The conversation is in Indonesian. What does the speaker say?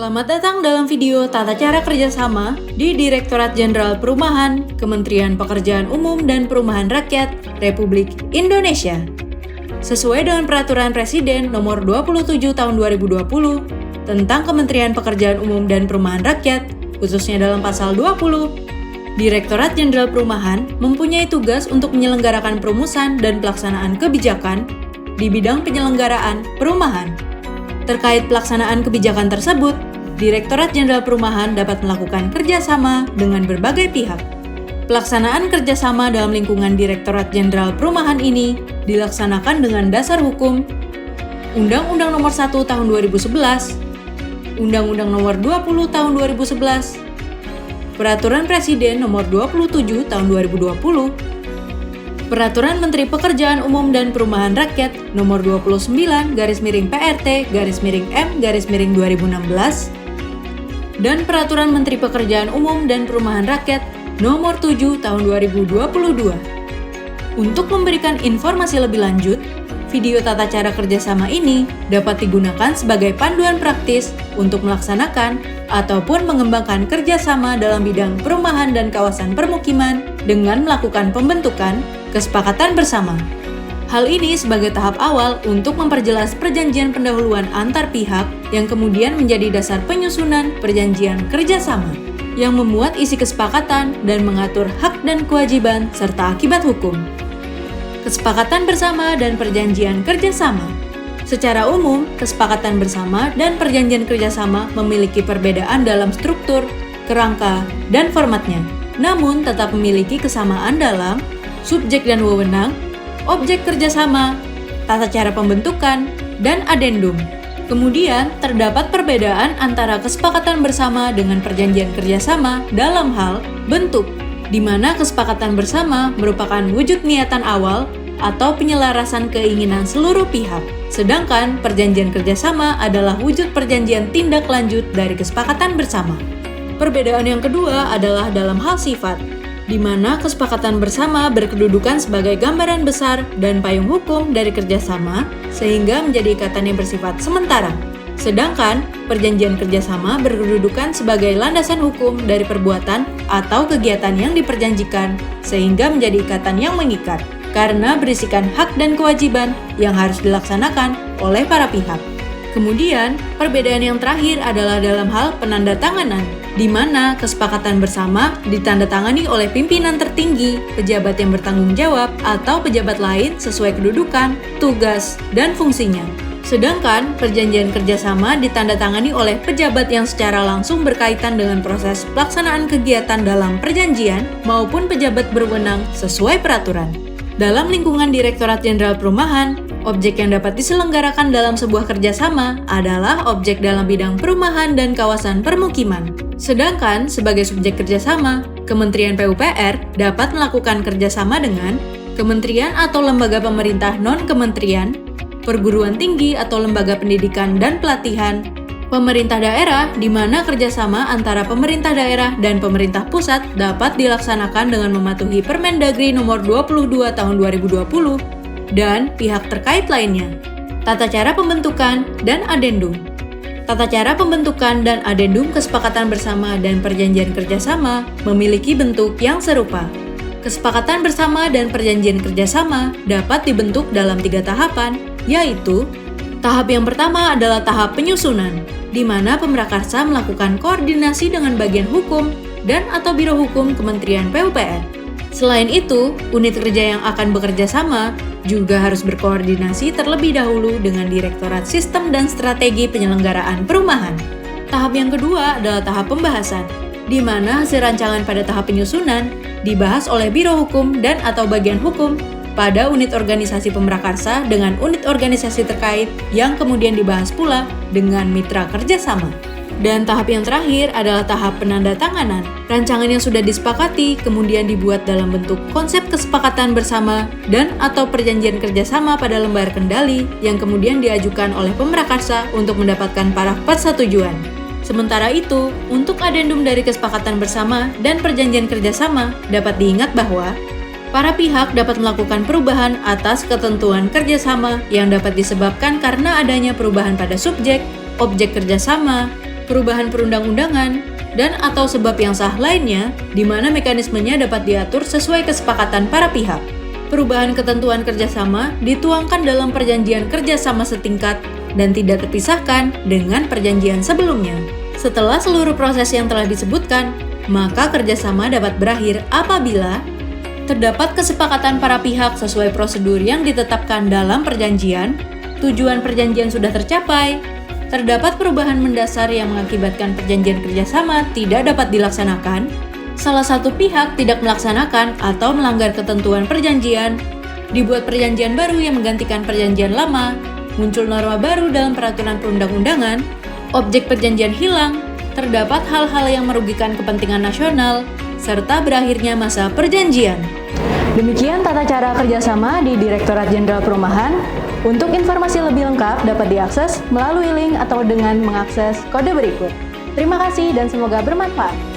Selamat datang dalam video tata cara kerjasama di Direktorat Jenderal Perumahan, Kementerian Pekerjaan Umum dan Perumahan Rakyat, Republik Indonesia. Sesuai dengan Peraturan Presiden Nomor 27 Tahun 2020 tentang Kementerian Pekerjaan Umum dan Perumahan Rakyat, khususnya dalam Pasal 20, Direktorat Jenderal Perumahan mempunyai tugas untuk menyelenggarakan perumusan dan pelaksanaan kebijakan di bidang penyelenggaraan perumahan. Terkait pelaksanaan kebijakan tersebut, Direktorat Jenderal Perumahan dapat melakukan kerjasama dengan berbagai pihak. Pelaksanaan kerjasama dalam lingkungan Direktorat Jenderal Perumahan ini dilaksanakan dengan dasar hukum Undang-Undang Nomor 1 Tahun 2011, Undang-Undang Nomor 20 Tahun 2011, Peraturan Presiden Nomor 27 Tahun 2020, Peraturan Menteri Pekerjaan Umum dan Perumahan Rakyat Nomor 29/PRT/M/2016 dan Peraturan Menteri Pekerjaan Umum dan Perumahan Rakyat Nomor 7 Tahun 2022. Untuk memberikan informasi lebih lanjut, video tata cara kerjasama ini dapat digunakan sebagai panduan praktis untuk melaksanakan ataupun mengembangkan kerjasama dalam bidang perumahan dan kawasan permukiman dengan melakukan pembentukan kesepakatan bersama. Hal ini sebagai tahap awal untuk memperjelas perjanjian pendahuluan antar pihak yang kemudian menjadi dasar penyusunan perjanjian kerjasama yang memuat isi kesepakatan dan mengatur hak dan kewajiban serta akibat hukum. Kesepakatan bersama dan perjanjian kerjasama. Secara umum, kesepakatan bersama dan perjanjian kerjasama memiliki perbedaan dalam struktur, kerangka, dan formatnya, namun tetap memiliki kesamaan dalam subjek dan wewenang, objek kerjasama, tata cara pembentukan, dan adendum. Kemudian, terdapat perbedaan antara kesepakatan bersama dengan perjanjian kerjasama dalam hal bentuk, di mana kesepakatan bersama merupakan wujud niatan awal atau penyelarasan keinginan seluruh pihak, sedangkan perjanjian kerjasama adalah wujud perjanjian tindak lanjut dari kesepakatan bersama. Perbedaan yang kedua adalah dalam hal sifat, di mana kesepakatan bersama berkedudukan sebagai gambaran besar dan payung hukum dari kerjasama sehingga menjadi ikatan yang bersifat sementara. Sedangkan perjanjian kerjasama berkedudukan sebagai landasan hukum dari perbuatan atau kegiatan yang diperjanjikan sehingga menjadi ikatan yang mengikat karena berisikan hak dan kewajiban yang harus dilaksanakan oleh para pihak. Kemudian, perbedaan yang terakhir adalah dalam hal penandatanganan, di mana kesepakatan bersama ditandatangani oleh pimpinan tertinggi, pejabat yang bertanggung jawab, atau pejabat lain sesuai kedudukan, tugas, dan fungsinya. Sedangkan perjanjian kerjasama ditandatangani oleh pejabat yang secara langsung berkaitan dengan proses pelaksanaan kegiatan dalam perjanjian maupun pejabat berwenang sesuai peraturan. Dalam lingkungan Direktorat Jenderal Perumahan, objek yang dapat diselenggarakan dalam sebuah kerjasama adalah objek dalam bidang perumahan dan kawasan permukiman. Sedangkan sebagai subjek kerjasama, Kementerian PUPR dapat melakukan kerjasama dengan kementerian atau lembaga pemerintah non-kementerian, perguruan tinggi atau lembaga pendidikan dan pelatihan, pemerintah daerah di mana kerjasama antara pemerintah daerah dan pemerintah pusat dapat dilaksanakan dengan mematuhi Permendagri Nomor 22 Tahun 2020 dan pihak terkait lainnya. Tata cara pembentukan dan adendum. Tata cara pembentukan dan adendum kesepakatan bersama dan perjanjian kerjasama memiliki bentuk yang serupa. Kesepakatan bersama dan perjanjian kerjasama dapat dibentuk dalam 3 tahapan, yaitu tahap yang pertama adalah tahap penyusunan, di mana pemrakarsa melakukan koordinasi dengan bagian hukum dan atau Biro Hukum Kementerian PUPR. Selain itu, unit kerja yang akan bekerja sama juga harus berkoordinasi terlebih dahulu dengan Direktorat Sistem dan Strategi Penyelenggaraan Perumahan. Tahap yang kedua adalah tahap pembahasan, di mana hasil rancangan pada tahap penyusunan dibahas oleh Biro Hukum dan atau bagian hukum pada unit organisasi pemrakarsa dengan unit organisasi terkait yang kemudian dibahas pula dengan mitra kerjasama. Dan tahap yang terakhir adalah tahap penandatanganan. Rancangan yang sudah disepakati kemudian dibuat dalam bentuk konsep kesepakatan bersama dan atau perjanjian kerjasama pada lembar kendali yang kemudian diajukan oleh pemrakarsa untuk mendapatkan paraf persetujuan. Sementara itu, untuk adendum dari kesepakatan bersama dan perjanjian kerjasama dapat diingat bahwa para pihak dapat melakukan perubahan atas ketentuan kerjasama yang dapat disebabkan karena adanya perubahan pada subjek, objek kerjasama, perubahan perundang-undangan, dan atau sebab yang sah lainnya, di mana mekanismenya dapat diatur sesuai kesepakatan para pihak. Perubahan ketentuan kerjasama dituangkan dalam perjanjian kerjasama setingkat dan tidak terpisahkan dengan perjanjian sebelumnya. Setelah seluruh proses yang telah disebutkan, maka kerjasama dapat berakhir apabila terdapat kesepakatan para pihak sesuai prosedur yang ditetapkan dalam perjanjian, tujuan perjanjian sudah tercapai, terdapat perubahan mendasar yang mengakibatkan perjanjian kerjasama tidak dapat dilaksanakan, salah satu pihak tidak melaksanakan atau melanggar ketentuan perjanjian, dibuat perjanjian baru yang menggantikan perjanjian lama, muncul norma baru dalam peraturan perundang-undangan, objek perjanjian hilang, terdapat hal-hal yang merugikan kepentingan nasional, serta berakhirnya masa perjanjian. Demikian tata cara kerjasama di Direktorat Jenderal Perumahan. Untuk informasi lebih lengkap dapat diakses melalui link atau dengan mengakses kode berikut. Terima kasih dan semoga bermanfaat.